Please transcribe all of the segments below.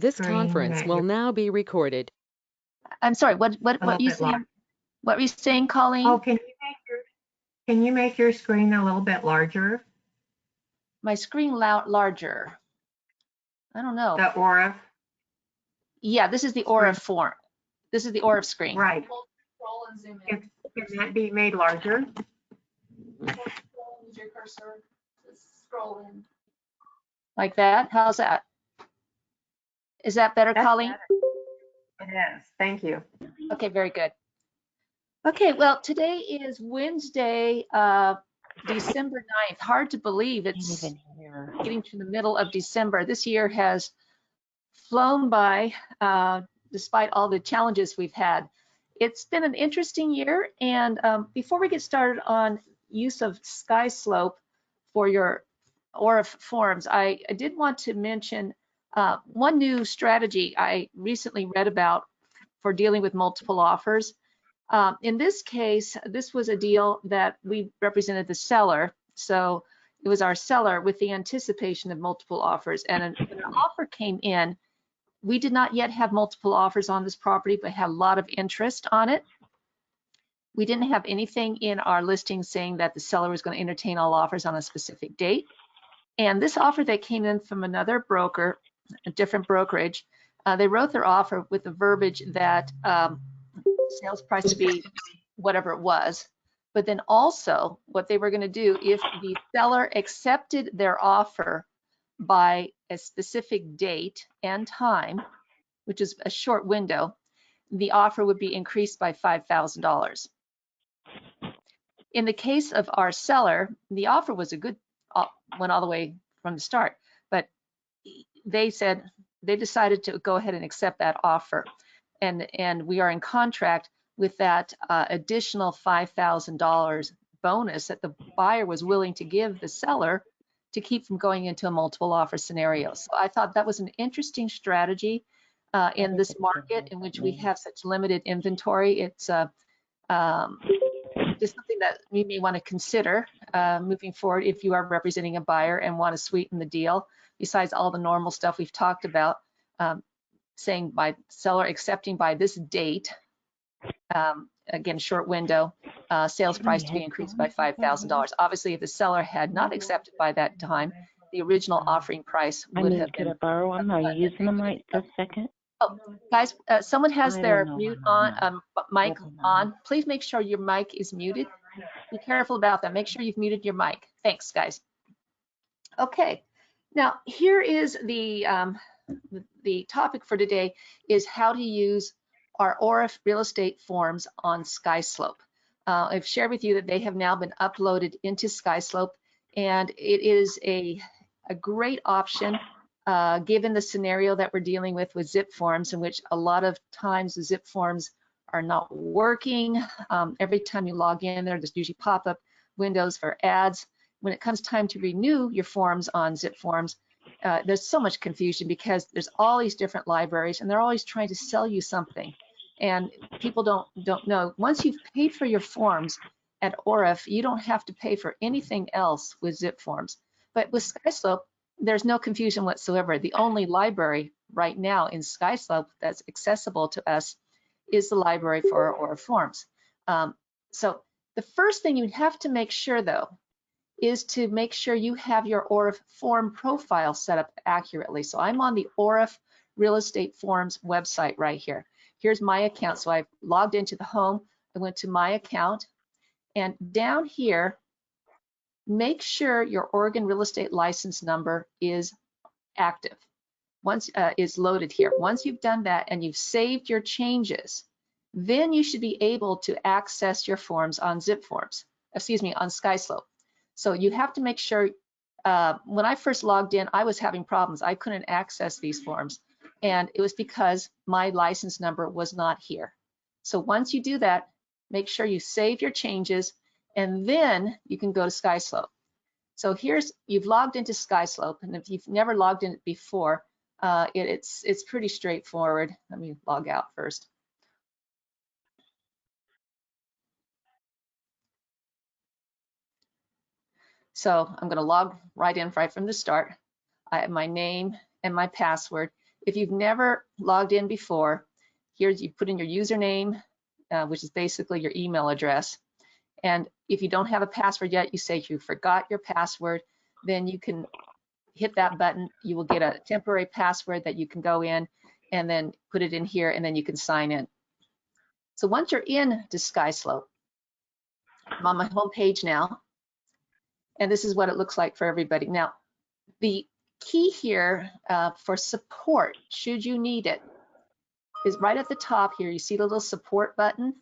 This screen conference that will you're now be recorded. I'm sorry, what a little were you bit larger. saying? What were you saying, Colleen? Oh, can you make your screen a little bit larger? My screen larger. I don't know. The OREF Yeah, this is the screen. OREF form. This is the OREF screen. Right. Scroll and zoom in. Can that be made larger? Scroll, use your cursor to scroll in. Like that? How's that? Is that better, That's Colleen? better. It is. Thank you. Okay, very good. Okay, well, today is Wednesday, December 9th. Hard to believe it's getting to the middle of December. This year has flown by despite all the challenges we've had. It's been an interesting year, and before we get started on use of Skyslope for your OREF forms, I did want to mention one new strategy I recently read about for dealing with multiple offers. In this case, this was a deal that we represented the seller, so it was our seller with the anticipation of multiple offers, and when an offer came in, we did not yet have multiple offers on this property, but had a lot of interest on it. We didn't have anything in our listing saying that the seller was going to entertain all offers on a specific date. And this offer that came in from another broker, a different brokerage, they wrote their offer with the verbiage that sales price to be whatever it was. But then also what they were going to do, if the seller accepted their offer by a specific date and time, which is a short window, the offer would be increased by $5,000. In the case of our seller, the offer was a good, went all the way from the start, but they said they decided to go ahead and accept that offer. And we are in contract with that additional $5,000 bonus that the buyer was willing to give the seller to keep from going into a multiple offer scenario. So I thought that was an interesting strategy in this market in which we have such limited inventory. It's just something that you may want to consider moving forward if you are representing a buyer and want to sweeten the deal, besides all the normal stuff we've talked about, saying by seller accepting by this date, again, short window, sales price to be increased by $5,000. Obviously, if the seller had not accepted by that time, the original offering price would have been. Could I borrow one? Are you using the mic for a second? Oh, guys, someone has their mute on, mic on. Please make sure your mic is muted. Be careful about that. Make sure you've muted your mic. Thanks, guys. Okay, now here is the topic for today is how to use our OREF real estate forms on Skyslope. I've shared with you that they have now been uploaded into Skyslope, and it is a great option given the scenario that we're dealing with zip forms, in which a lot of times the zip forms are not working. Every time you log in there, there's usually pop-up windows for ads. When it comes time to renew your forms on zip forms, there's so much confusion because there's all these different libraries and they're always trying to sell you something. And people don't know. Once you've paid for your forms at OREF, you don't have to pay for anything else with zip forms. But with Skyslope, there's no confusion whatsoever. The only library right now in Skyslope that's accessible to us is the library for our OREF forms. So the first thing you have to make sure, though, is to make sure you have your OREF form profile set up accurately. So I'm on the OREF Real Estate Forms website right here. Here's my account. So I've logged into the home. I went to my account, and down here, make sure your Oregon real estate license number is active. Once is loaded here. Once you've done that and you've saved your changes, then you should be able to access your forms on zip forms. Excuse me, on Skyslope. So you have to make sure, when I first logged in, I was having problems. I couldn't access these forms, and it was because my license number was not here. So once you do that, make sure you save your changes, and then you can go to Skyslope. So you've logged into Skyslope, and if you've never logged in before, it's pretty straightforward. Let me log out first. So I'm going to log right in right from the start. I have my name and my password. If you've never logged in before, here you put in your username, which is basically your email address. And if you don't have a password yet, you say you forgot your password, then you can hit that button. You will get a temporary password that you can go in and then put it in here, and then you can sign in. So once you're in to Skyslope, I'm on my home page now, and this is what it looks like for everybody. Now, the key here for support, should you need it, is right at the top here. You see the little support button?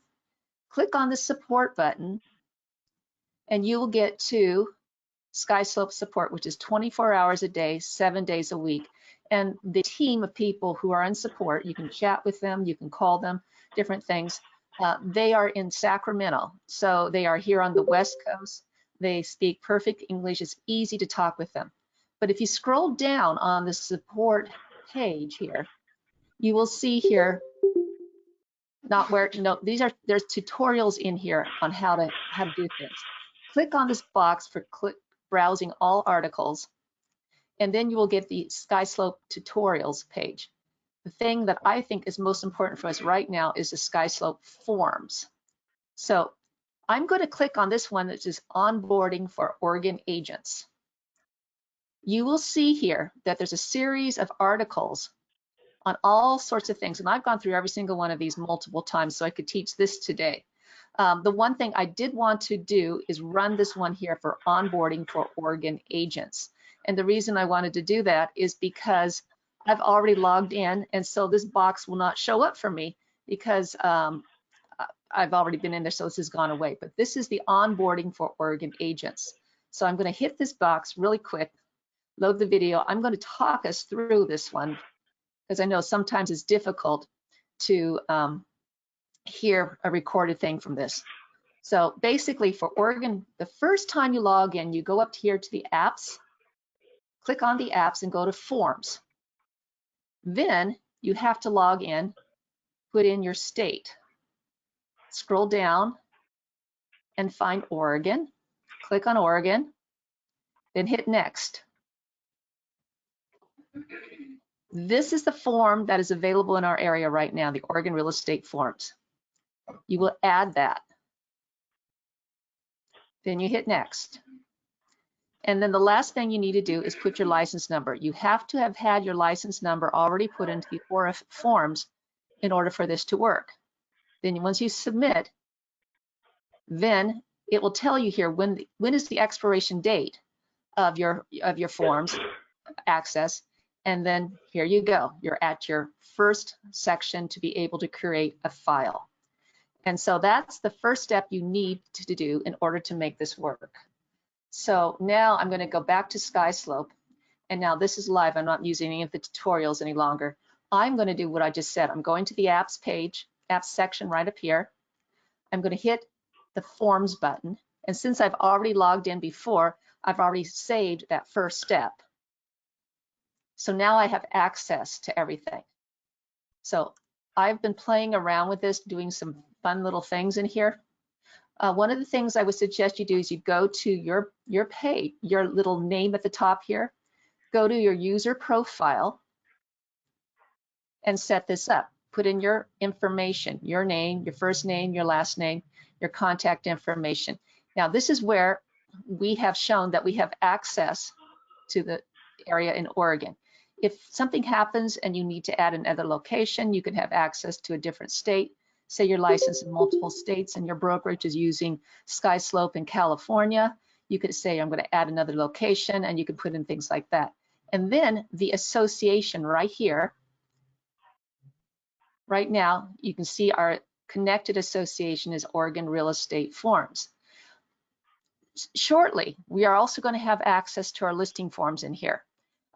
Click on the support button, and you will get to Skyslope support, which is 24 hours a day, 7 days a week. And the team of people who are in support, you can chat with them, you can call them, different things. They are in Sacramento, so they are here on the West Coast. They speak perfect English. It's easy to talk with them. But if you scroll down on the support page here, you will see here, not where, no, there's tutorials in here on how to do things. Click on this box for browsing all articles, and then you will get the Skyslope tutorials page. The thing that I think is most important for us right now is the Skyslope forms. So I'm going to click on this one that is onboarding for Oregon agents. You will see here that there's a series of articles on all sorts of things, and I've gone through every single one of these multiple times, so I could teach this today. The one thing I did want to do is run this one here for onboarding for Oregon agents. And the reason I wanted to do that is because I've already logged in, and so this box will not show up for me because I've already been in there, so this has gone away. But this is the onboarding for Oregon agents. So I'm going to hit this box really quick, load the video. I'm going to talk us through this one because I know sometimes it's difficult to hear a recorded thing from this. So basically for Oregon, the first time you log in, you go up here to the apps, click on the apps and go to forms. Then you have to log in, put in your state. Scroll down and find Oregon. Click on Oregon, then hit next. This is the form that is available in our area right now, the Oregon Real Estate Forms. You will add that. Then you hit next. And then the last thing you need to do is put your license number. You have to have had your license number already put into the OREF Forms in order for this to work. Then once you submit, then it will tell you here when is the expiration date of your forms access, and then here you go. You're at your first section to be able to create a file. And so that's the first step you need to do in order to make this work. So now I'm going to go back to Skyslope, and now this is live. I'm not using any of the tutorials any longer. I'm going to do what I just said. I'm going to the apps page, apps section right up here. I'm going to hit the forms button, and since I've already logged in before, I've already saved that first step. So now I have access to everything. So I've been playing around with this, doing some fun little things in here. One of the things I would suggest you do is you go to your page, your little name at the top here, go to your user profile and set this up. Put in your information, your name, your first name, your last name, your contact information. Now this is where we have shown that we have access to the area in Oregon. If something happens and you need to add another location, you can have access to a different state. Say you're licensed in multiple states and your brokerage is using Skyslope in California, you could say, I'm going to add another location, and you can put in things like that. And then the association right here, right now, you can see our connected association is Oregon Real Estate Forms. Shortly, we are also going to have access to our listing forms in here.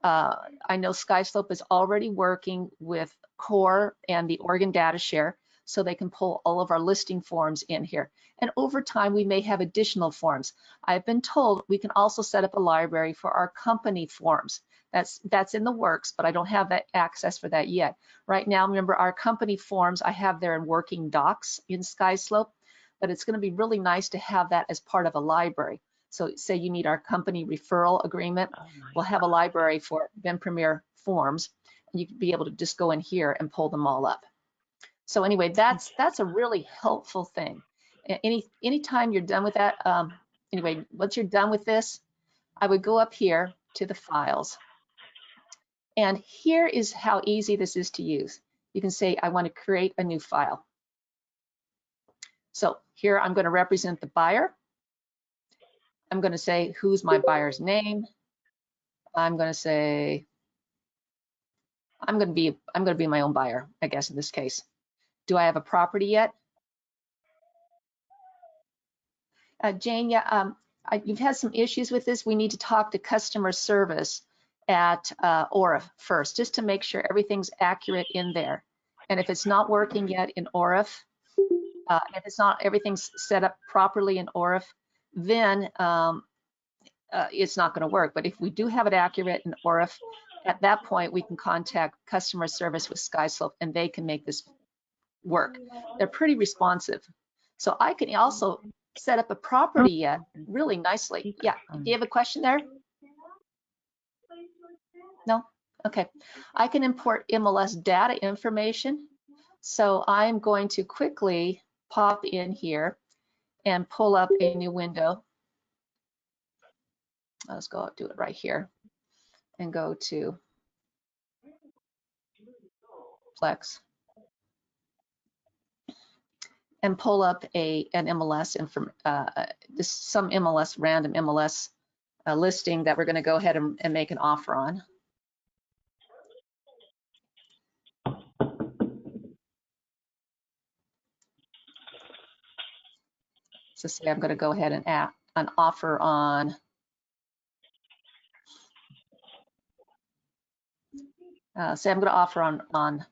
I know Skyslope is already working with CORE and the Oregon Data Share, so they can pull all of our listing forms in here. And over time, we may have additional forms. I've been told we can also set up a library for our company forms. That's in the works, but I don't have that access for that yet. Right now, remember, our company forms, I have there in working docs in Skyslope, but it's going to be really nice to have that as part of a library. So say you need our company referral agreement, we'll have a library for Ben Premier forms, You could be able to just go in here and pull them all up. So anyway, that's a really helpful thing. Anytime you're done with that, anyway, once you're done with this, I would go up here to the files. And here is how easy this is to use. You can say, I want to create a new file. So here I'm going to represent the buyer. I'm going to say, who's my buyer's name? I'm going to say, I'm going to be my own buyer, I guess, in this case. Do I have a property yet? Jane, yeah, you've had some issues with this. We need to talk to customer service at OREF first, just to make sure everything's accurate in there. And if it's not working yet in OREF, if it's not everything's set up properly in OREF, then it's not going to work. But if we do have it accurate in OREF, at that point we can contact customer service with Skyslope and they can make this work. They're pretty responsive. So I can also set up a property really nicely. Yeah, do you have a question there? No? Okay. I can import MLS data information. So I'm going to quickly pop in here and pull up a new window. Let's go do it right here and go to Plex and pull up an MLS some MLS, random MLS listing that we're going to go ahead and make an offer on. So say I'm going to go ahead and add an offer on say I'm going to offer on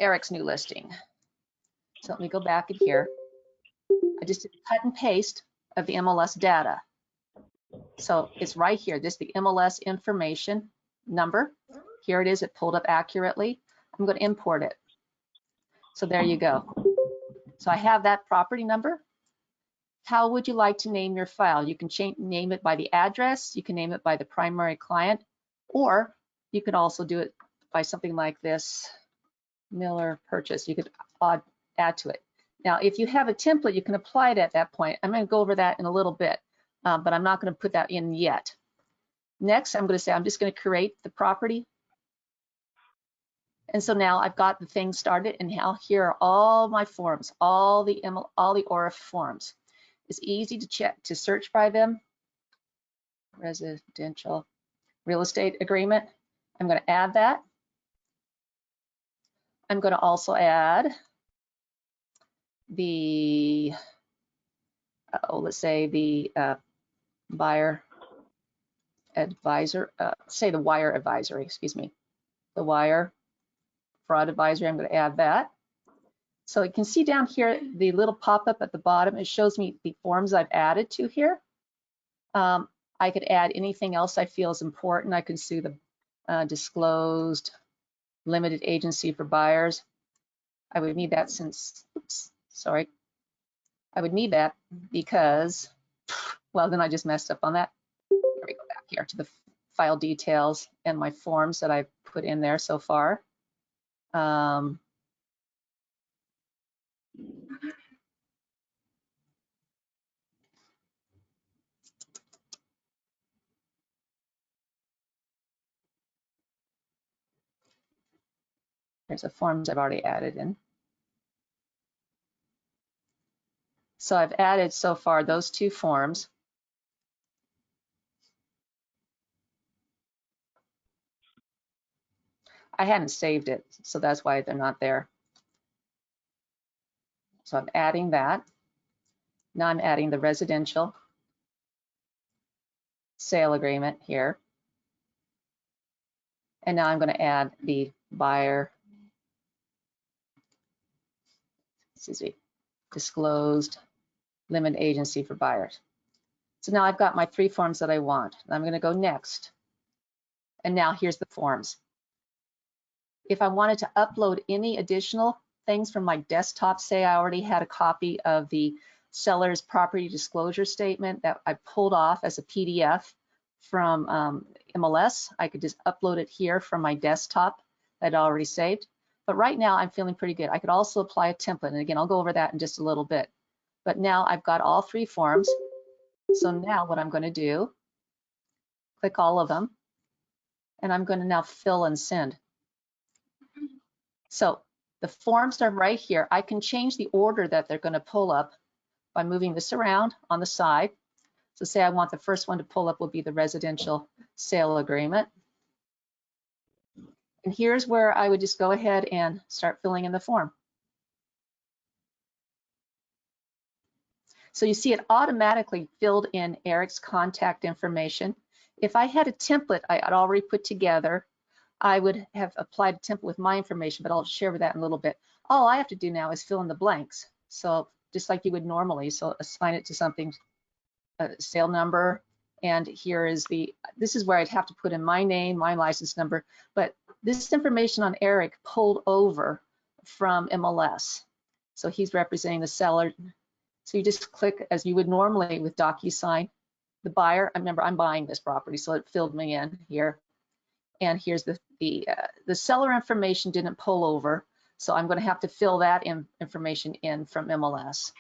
Eric's new listing. So let me go back in here. I just did cut and paste of the MLS data. So it's right here. This is the MLS information number. Here it is. It pulled up accurately. I'm going to import it. So there you go. So I have that property number. How would you like to name your file? You can name it by the address. You can name it by the primary client, or you could also do it by something like this, Miller Purchase. You could add to it. Now, if you have a template, you can apply it at that point. I'm going to go over that in a little bit, but I'm not going to put that in yet. Next, I'm going to say I'm just going to create the property. And so now I've got the thing started, and now here are all my forms, all the OREF forms. It's easy to check, to search by them. Residential real estate agreement. I'm going to add that. I'm going to also add the, let's say the buyer advisor, say the wire advisory, excuse me, the wire fraud advisory. I'm going to add that. So you can see down here, the little pop-up at the bottom, it shows me the forms I've added to here. I could add anything else I feel is important. I could see the disclosed limited agency for buyers. I would need that since, oops, sorry. I would need that because, well, then I just messed up on that. Here we go back here to the file details and my forms that I've put in there so far. There's the forms I've already added in. So I've added so far those two forms. I hadn't saved it, so that's why they're not there. So I'm adding that. Now I'm adding the residential sale agreement here. And now I'm going to add the buyer, excuse me, disclosed limited agency for buyers. So now I've got my three forms that I want. I'm going to go next. And now here's the forms. If I wanted to upload any additional things from my desktop, say I already had a copy of the seller's property disclosure statement that I pulled off as a PDF from MLS. I could just upload it here from my desktop that I already saved. But right now I'm feeling pretty good. I could also apply a template. And again, I'll go over that in just a little bit. But now I've got all 3 forms. So now what I'm going to do, click all of them, and I'm going to now fill and send. So the forms are right here. I can change the order that they're going to pull up by moving this around on the side. So say I want the first one to pull up will be the residential sale agreement. And here's where I would just go ahead and start filling in the form. So you see it automatically filled in Eric's contact information. If I had a template I had already put together, I would have applied a template with my information, but I'll share with that in a little bit. All I have to do now is fill in the blanks. So just like you would normally, so assign it to something, a sale number, and here is this is where I'd have to put in my name, my license number, but this information on Eric pulled over from MLS. So he's representing the seller. So you just click as you would normally with DocuSign. The buyer, I remember I'm buying this property, so it filled me in here. And here's the seller information didn't pull over, so I'm going to have to fill that information in from MLS.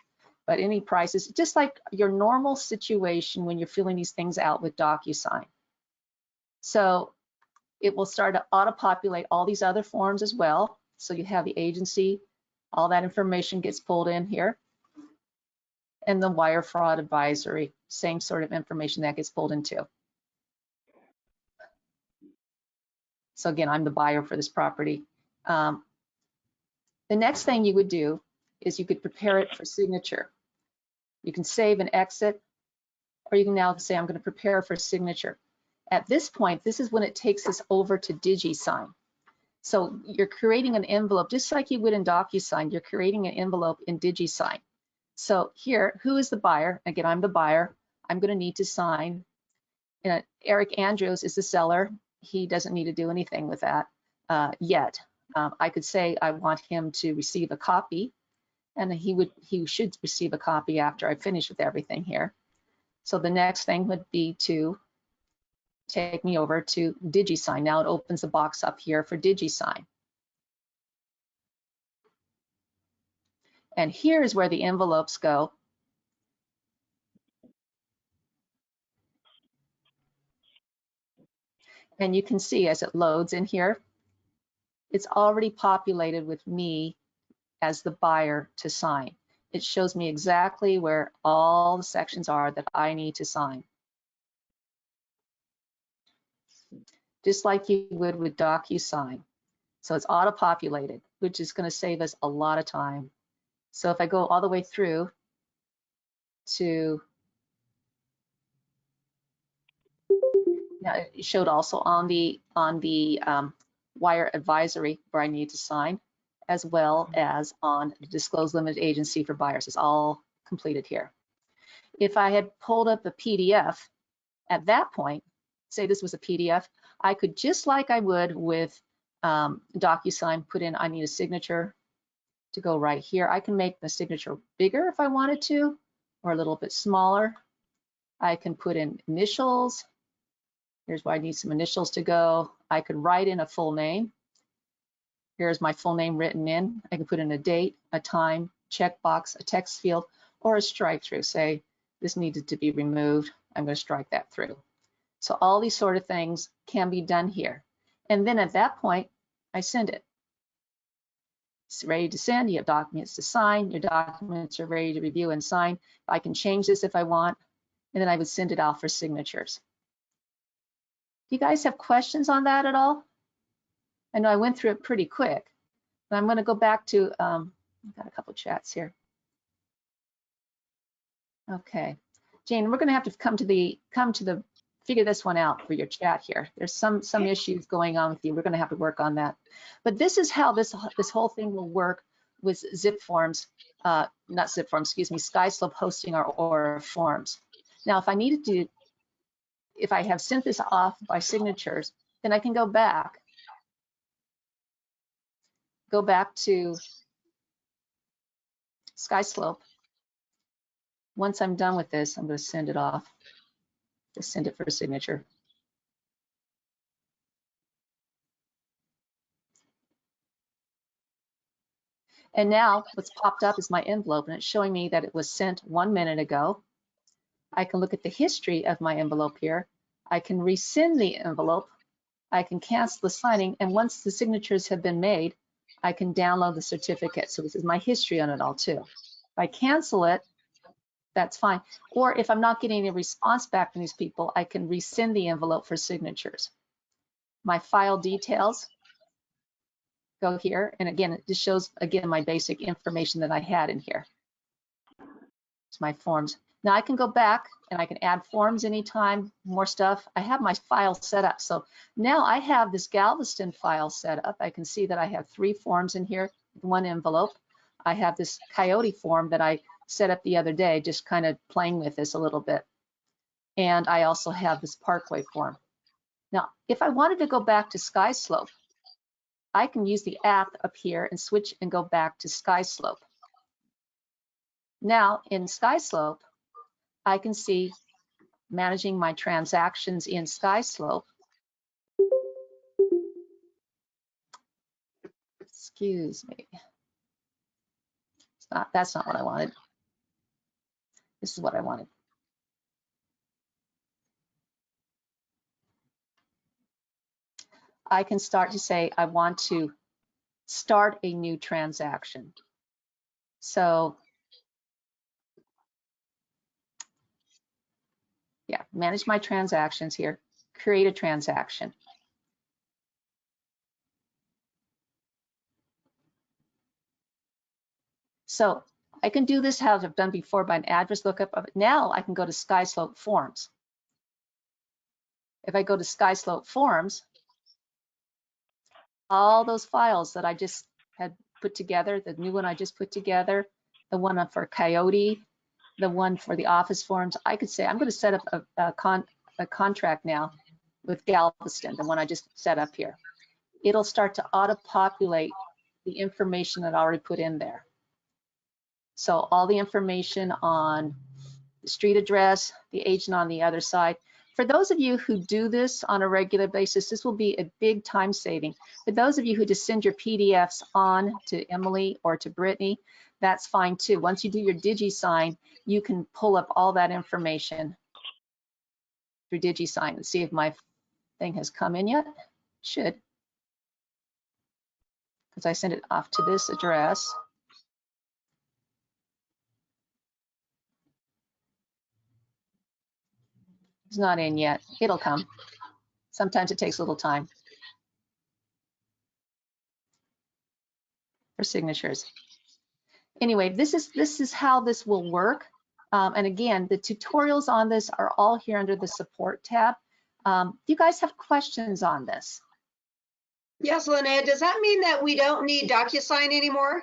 But any prices, just like your normal situation when you're filling these things out with DocuSign. So it will start to auto-populate all these other forms as well. So you have the agency, all that information gets pulled in here. And the wire fraud advisory, same sort of information that gets pulled into. So again, I'm the buyer for this property. The next thing you would do is you could prepare it for signature. You can save and exit, or you can now say, I'm going to prepare for signature. At this point, this is when it takes us over to Digisign. So you're creating an envelope, just like you would in DocuSign, you're creating an envelope in Digisign. So here, who is the buyer? Again, I'm the buyer. I'm going to need to sign. Eric Andrews is the seller. He doesn't need to do anything with that yet. I could say I want him to receive a copy, and he should receive a copy after I finish with everything here. So the next thing would be to take me over to Digisign. Now it opens a box up here for Digisign. And here's where the envelopes go. And you can see as it loads in here, it's already populated with me as the buyer to sign. It shows me exactly where all the sections are that I need to sign. Just like you would with DocuSign. So it's auto-populated, which is going to save us a lot of time. So if I go all the way through to, now it showed also on the wire advisory where I need to sign, as well as on the disclosed limited agency for buyers. It's all completed here. If I had pulled up a PDF at that point, say this was a PDF, I could, just like I would with DocuSign, put in I need a signature to go right here. I can make the signature bigger if I wanted to, or a little bit smaller. I can put in initials. Here's where I need some initials to go. I could write in a full name. Here's my full name written in. I can put in a date, a time, checkbox, a text field, or a strike through. Say this needed to be removed. I'm going to strike that through. So all these sort of things can be done here. And then at that point, I send it. It's ready to send. You have documents to sign. Your documents are ready to review and sign. I can change this if I want, and then I would send it out for signatures. Do you guys have questions on that at all? I know I went through it pretty quick, but I'm going to go back to, I've got a couple chats here. Okay, Jane, we're going to have to come to the figure this one out for your chat here. There's some issues going on with you. We're going to have to work on that. But this is how this whole thing will work with Zip Forms, not Zip Forms, excuse me, Skyslope hosting our OREF Forms. Now, if I needed to, if I have sent this off by signatures, then I can go back to Skyslope. Once I'm done with this, I'm going to send it off. Just send it for a signature. And now what's popped up is my envelope, and it's showing me that it was sent 1 minute ago. I can look at the history of my envelope here. I can rescind the envelope. I can cancel the signing, and once the signatures have been made, I can download the certificate. So this is my history on it all too. If I cancel it, that's fine. Or if I'm not getting a response back from these people, I can rescind the envelope for signatures. My file details go here, and again, it just shows, again, my basic information that I had in here. It's my forms. Now I can go back and I can add forms anytime, more stuff. I have my file set up. So now I have this Galveston file set up. I can see that I have 3 forms in here, 1 envelope. I have this Coyote form that I set up the other day, just kind of playing with this a little bit. And I also have this Parkway form. Now, if I wanted to go back to Skyslope, I can use the app up here and switch and go back to Skyslope. Now in Skyslope, I can see managing my transactions in Skyslope. Excuse me. That's not what I wanted. This is what I wanted. I can start to say, I want to start a new transaction. So yeah, manage my transactions here, create a transaction. So I can do this how I've done before by an address lookup of it. Now I can go to Skyslope Forms. If I go to Skyslope Forms, all those files that I just had put together, the new one I just put together, the one for Coyote, the one for the office forms, I could say I'm going to set up a contract now with Galveston, the one I just set up here. It'll start to auto-populate the information that I already put in there. So all the information on the street address, the agent on the other side. For those of you who do this on a regular basis, this will be a big time saving. For those of you who just send your PDFs on to Emily or to Brittany, that's fine too. Once you do your Digisign, you can pull up all that information through Digisign. Let's see if my thing has come in yet. Should, because I sent it off to this address. It's not in yet. It'll come. Sometimes it takes a little time for signatures. Anyway, this is how this will work. And again, the tutorials on this are all here under the support tab. Do you guys have questions on this? Yes, Lynette, does that mean that we don't need DocuSign anymore?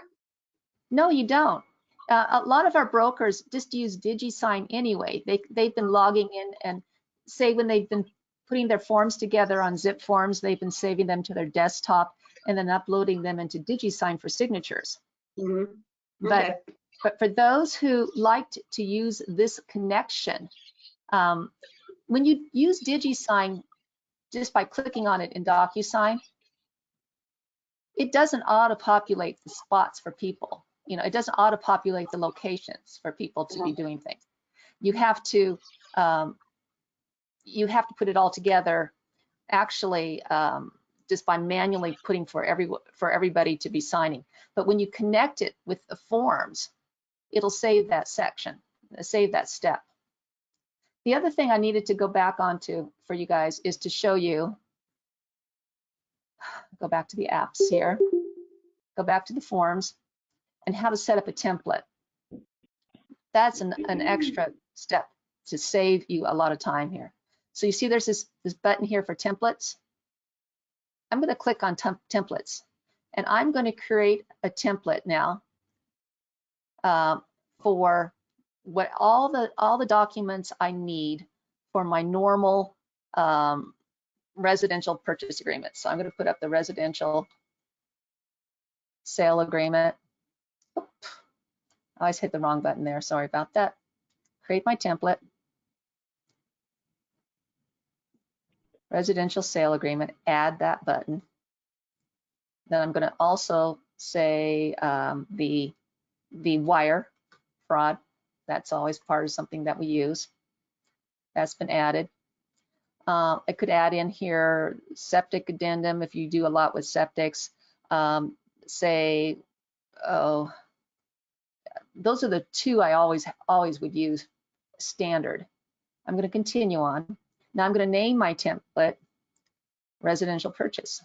No, you don't. A lot of our brokers just use Digisign anyway. They've been logging in, and say when they've been putting their forms together on zip forms, they've been saving them to their desktop and then uploading them into Digisign for signatures. Mm-hmm. Okay. But for those who liked to use this connection, when you use Digisign just by clicking on it in DocuSign, it doesn't auto-populate the spots for people. You know, it doesn't auto-populate the locations for people to be doing things. You have to put it all together, actually, just by manually putting for everybody to be signing. But when you connect it with the forms, it'll save that section, save that step. The other thing I needed to go back onto for you guys is to show you, go back to the apps here, go back to the forms, and how to set up a template. That's an extra step to save you a lot of time here. So you see there's this button here for templates. I'm going to click on templates, and I'm going to create a template now for what all the documents I need for my normal residential purchase agreement. So I'm going to put up the residential sale agreement. Oop, I always hit the wrong button there. Sorry about that. Create my template. Residential sale agreement, add that button. Then I'm going to also say the wire fraud. That's always part of something that we use. That's been added. I could add in here septic addendum if you do a lot with septics. Say, oh, those are the two I always would use standard. I'm going to continue on. Now I'm going to name my template residential purchase.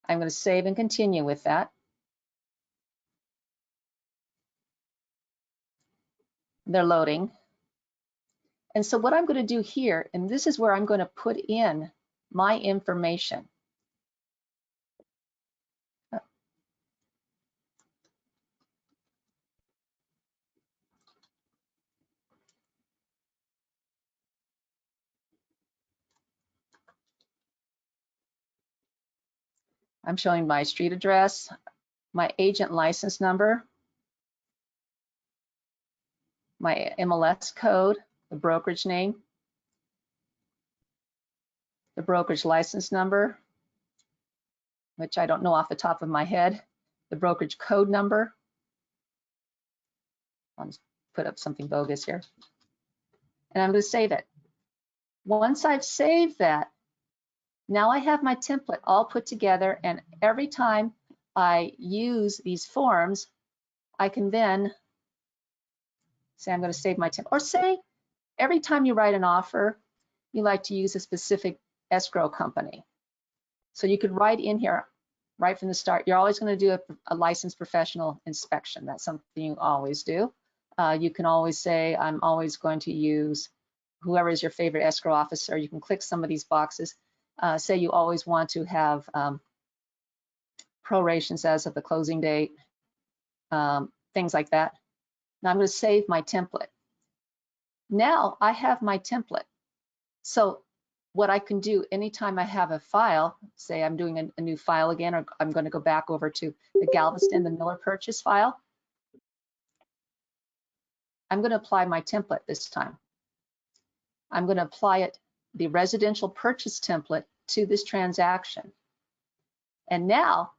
I'm going to save and continue with that. They're loading. And so what I'm going to do here, and this is where I'm going to put in my information. I'm showing my street address, my agent license number, my MLS code, the brokerage name, the brokerage license number, which I don't know off the top of my head, the brokerage code number. I'll just put up something bogus here. And I'm going to save it. Once I've saved that, now I have my template all put together, and every time I use these forms, I can then say I'm going to save my template. Or say every time you write an offer, you like to use a specific escrow company. So you could write in here right from the start, you're always going to do a licensed professional inspection. That's something you always do. You can always say, I'm always going to use whoever is your favorite escrow officer. You can click some of these boxes. Say you always want to have prorations as of the closing date, things like that. Now I'm going to save my template. Now I have my template. So what I can do anytime I have a file, say I'm doing a new file again, or I'm going to go back over to the Galveston, the Miller purchase file, I'm going to apply my template this time. I'm going to apply it, the residential purchase template, to this transaction. And now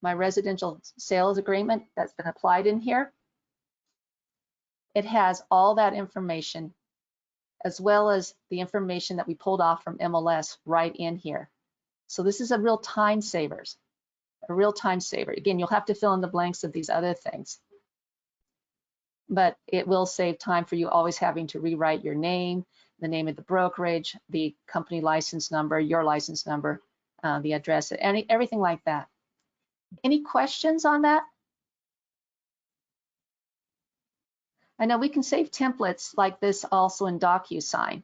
my residential sales agreement that's been applied in here, it has all that information as well as the information that we pulled off from MLS right in here. So this is a real time saver. Again, you'll have to fill in the blanks of these other things, but it will save time for you always having to rewrite your name, the name of the brokerage, the company license number, your license number, the address, everything like that. Any questions on that? I know we can save templates like this also in Digisign,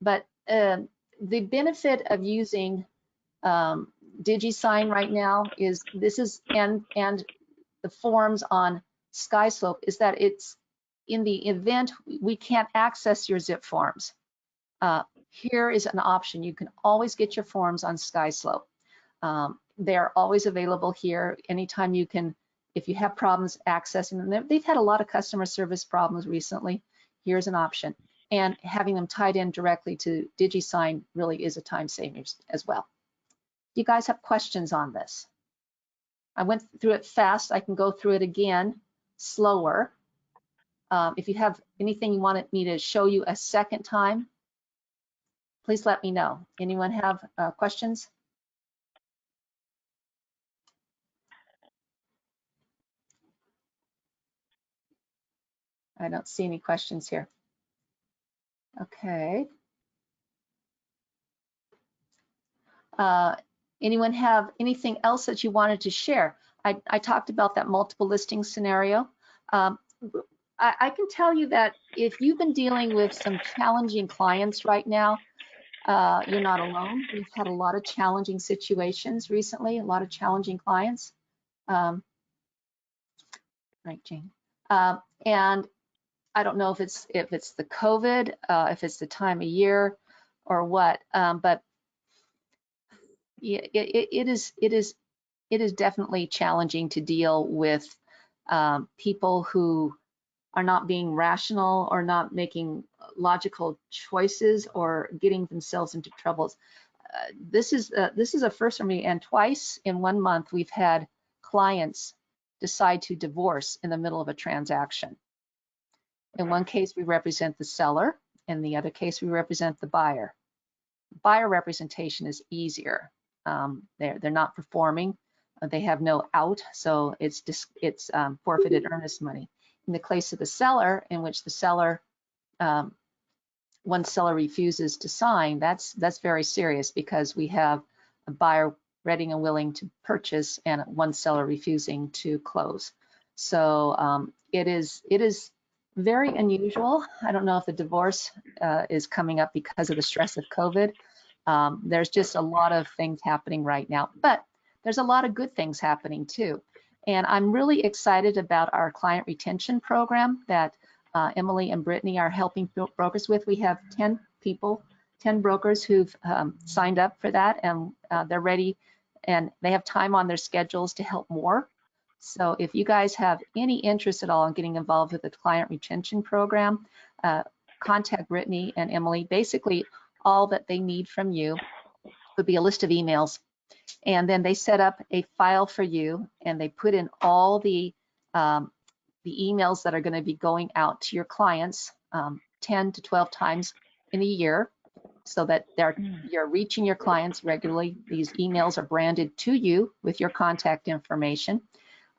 but the benefit of using Digisign right now is and the forms on Skyslope is that it's in the event we can't access your zip forms. Here is an option. You can always get your forms on Skyslope. They're always available here anytime you can. If you have problems accessing them, they've had a lot of customer service problems recently. Here's an option. And having them tied in directly to Digisign really is a time saver as well. You guys have questions on this? I went through it fast. I can go through it again slower. If you have anything you wanted me to show you a second time, please let me know. Anyone have questions? I don't see any questions here. Okay. Anyone have anything else that you wanted to share? I talked about that multiple listing scenario. I can tell you that if you've been dealing with some challenging clients right now, you're not alone. We've had a lot of challenging situations recently, a lot of challenging clients. Right, Jane. And I don't know if it's the COVID, if it's the time of year or what, but it is definitely challenging to deal with people who are not being rational or not making logical choices or getting themselves into troubles. this is a first for me, and twice in 1 month we've had clients decide to divorce in the middle of a transaction. In one case, we represent the seller. In the other case, we represent the buyer. Buyer representation is easier. They're not performing. They have no out, so it's forfeited earnest money. In the case of the seller, in which the seller, one seller refuses to sign, that's very serious, because we have a buyer ready and willing to purchase and one seller refusing to close. So it is very unusual. I don't know if the divorce is coming up because of the stress of COVID. There's just a lot of things happening right now, but there's a lot of good things happening too. And I'm really excited about our client retention program that Emily and Brittany are helping brokers with. We have 10 brokers who've signed up for that, and they're ready, and they have time on their schedules to help more. So if you guys have any interest at all in getting involved with the client retention program, contact Brittany and Emily. Basically, all that they need from you would be a list of emails, and then they set up a file for you, and they put in all the emails that are going to be going out to your clients 10 to 12 times in a year, so that you're reaching your clients regularly. These emails are branded to you with your contact information.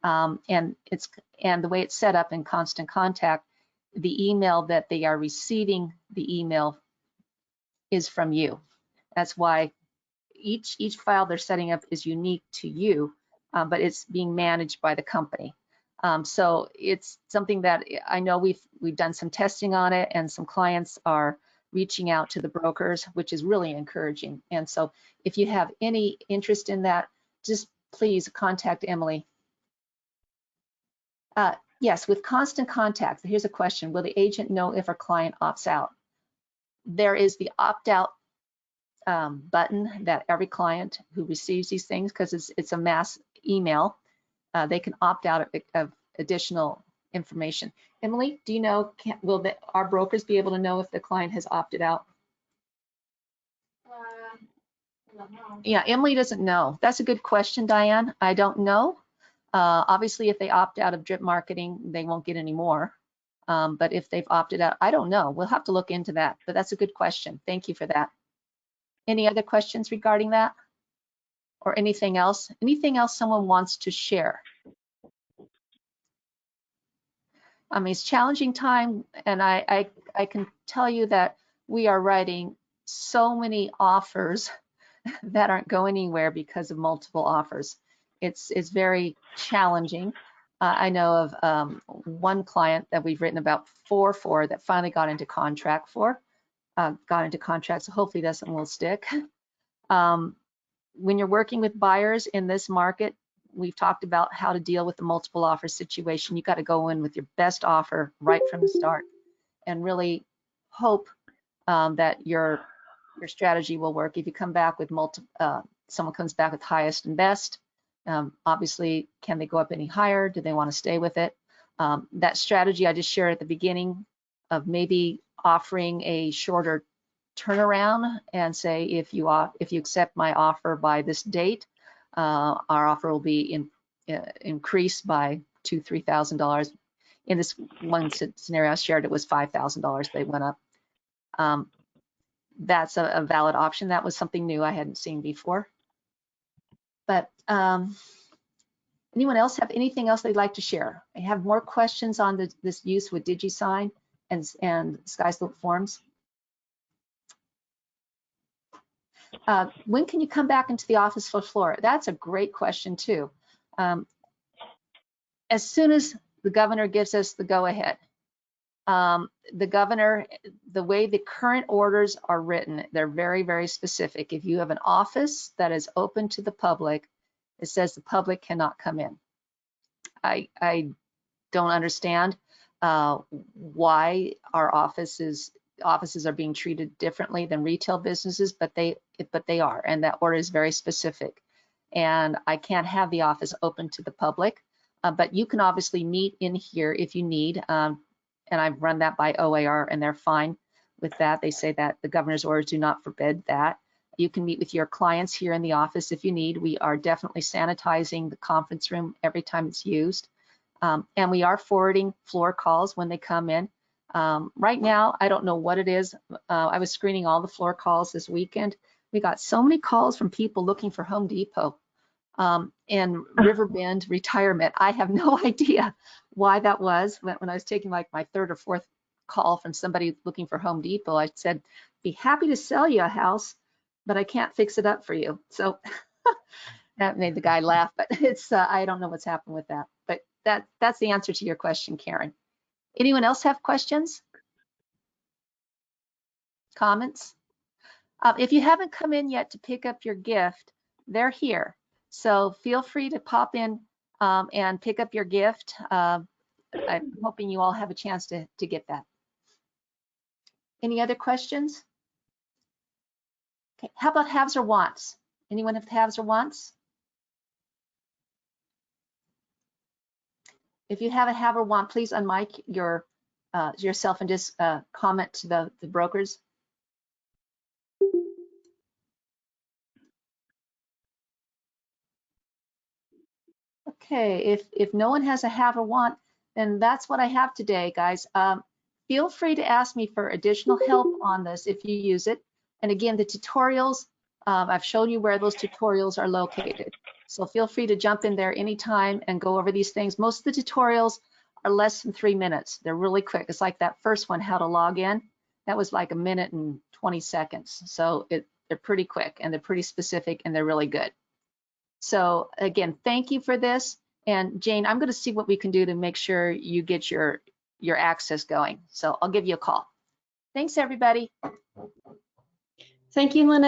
And the way it's set up in Constant Contact, the email that they are receiving, the email is from you. That's why each file they're setting up is unique to you, but it's being managed by the company. So it's something that I know we've done some testing on it, and some clients are reaching out to the brokers, which is really encouraging. And so if you have any interest in that, just please contact Emily. Yes, with Constant Contact, here's a question. Will the agent know if a client opts out? There is the opt-out button that every client who receives these things, because it's a mass email, they can opt out of additional information. Emily, do you know, will our brokers be able to know if the client has opted out? I don't know. Yeah, Emily doesn't know. That's a good question, Diane. I don't know. Obviously, if they opt out of drip marketing, they won't get any more. But if they've opted out, I don't know. We'll have to look into that. But that's a good question. Thank you for that. Any other questions regarding that? Or anything else? Anything else someone wants to share? I mean, it's a challenging time, and I can tell you that we are writing so many offers that aren't going anywhere because of multiple offers. It's very challenging. I know of one client that we've written about 4 for that finally got into contract for, so hopefully this one will stick. When you're working with buyers in this market, we've talked about how to deal with the multiple offer situation. You got to go in with your best offer right from the start and really hope that your strategy will work. If you come back with someone comes back with highest and best, obviously, can they go up any higher? Do they want to stay with it? That strategy I just shared at the beginning of maybe offering a shorter turnaround and say, if you accept my offer by this date, our offer will be increased by $2,000, $3,000. In this one scenario I shared, it was $5,000 they went up. That's a valid option. That was something new I hadn't seen before. But anyone else have anything else they'd like to share? I have more questions on this use with Digisign and Skyslope Forms. When can you come back into the office for Florida? That's a great question too. As soon as the governor gives us the go-ahead. The governor, the way the current orders are written, they're very, very specific. If you have an office that is open to the public, it says the public cannot come in. I don't understand why our offices are being treated differently than retail businesses, but they are, and that order is very specific. And I can't have the office open to the public, but you can obviously meet in here if you need. And I've run that by OAR, and they're fine with that. They say that the governor's orders do not forbid that. You can meet with your clients here in the office if you need. We are definitely sanitizing the conference room every time it's used. And we are forwarding floor calls when they come in. Right now, I don't know what it is. I was screening all the floor calls this weekend. We got so many calls from people looking for Home Depot and Riverbend retirement. I have no idea why that was. When I was taking like my third or fourth call from somebody looking for Home Depot, I said, be happy to sell you a house, but I can't fix it up for you. So that made the guy laugh, but it's I don't know what's happened with that. But that's the answer to your question, Karen. Anyone else have questions? Comments? If you haven't come in yet to pick up your gift, they're here. So feel free to pop in and pick up your gift. I'm hoping you all have a chance to get that. Any other questions? Okay, how about haves or wants? Anyone have haves or wants? If you have a have or want, please unmic yourself and just comment to the brokers. Okay, if no one has a have or want, then that's what I have today, guys. Feel free to ask me for additional help on this if you use it. And again, the tutorials, I've shown you where those tutorials are located. So feel free to jump in there anytime and go over these things. Most of the tutorials are less than 3 minutes. They're really quick. It's like that first one, how to log in. That was like 1 minute and 20 seconds. So they're pretty quick and they're pretty specific and they're really good. So again, thank you for this. And Jane, I'm going to see what we can do to make sure you get your access going. So I'll give you a call. Thanks, everybody. Thank you, Lynette.